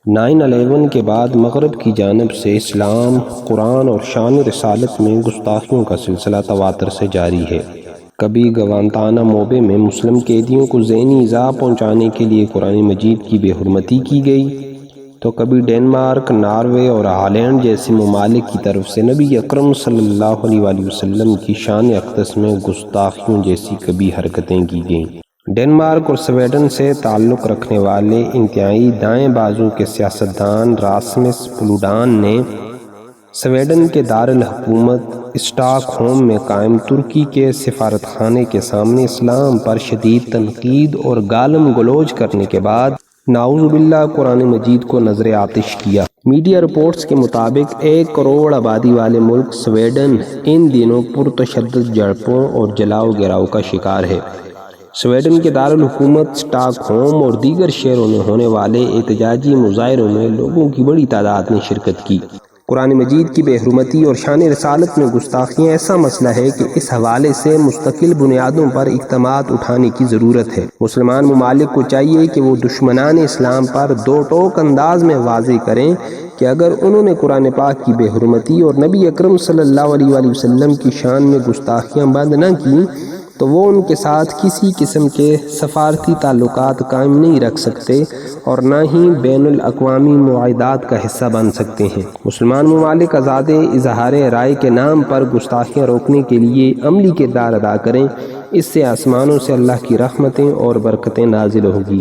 9/11 کے بعد مغرب کی جانب سے اسلام، قرآن اور شان رسالت میں گستاخیوں کا سلسلہ تواتر سے جاری ہے۔ کبھی گوانتانامو بے میں مسلم قیدیوں کو ذہنی ایذا پہنچانے کے لیے قرآن مجید کی بے حرمتی کی گئی، تو کبھی ڈنمارک، ناروے اور ہالینڈ جیسے ممالک کی طرف سے نبی اکرم صلی اللہ علیہ وسلم کی شان اقدس میں گستاخیوں جیسی کبھی حرکتیں کی گئیں۔ ڈنمارک اور سویڈن سے تعلق رکھنے والے انتہائی دائیں بازو کے سیاستدان راسمس پلوڈان نے سویڈن کے دارالحکومت اسٹاک ہوم میں قائم ترکی کے سفارت خانے کے سامنے اسلام پر شدید تنقید اور گالم گلوچ کرنے کے بعد نعوذ باللہ قرآن مجید کو نظر آتش کیا۔ میڈیا رپورٹس کے مطابق 1 کروڑ آبادی والے ملک سویڈن ان دنوں پرتشدد جھڑپوں اور جلاؤ گراؤ کا شکار ہے۔ سویڈن کے دارالحکومت اسٹاک ہوم اور دیگر شہروں میں ہونے والے احتجاجی مظاہروں میں لوگوں کی بڑی تعداد نے شرکت کی۔ قرآن مجید کی بے حرمتی اور شان رسالت میں گستاخیاں ایسا مسئلہ ہے کہ اس حوالے سے مستقل بنیادوں پر اقدامات اٹھانے کی ضرورت ہے۔ مسلمان ممالک کو چاہیے کہ وہ دشمنان اسلام پر دو ٹوک انداز میں واضح کریں کہ اگر انہوں نے قرآن پاک کی بے حرمتی اور نبی اکرم صلی اللہ علیہ وسلم کی شان میں گستاخیاں بند نہ کیں تو وہ ان کے ساتھ کسی قسم کے سفارتی تعلقات قائم نہیں رکھ سکتے اور نہ ہی بین الاقوامی معاہدات کا حصہ بن سکتے ہیں۔ مسلمان ممالک آزاد اظہار رائے کے نام پر گستاخیاں روکنے کے لیے عملی کردار ادا کریں، اس سے آسمانوں سے اللہ کی رحمتیں اور برکتیں نازل ہوگی۔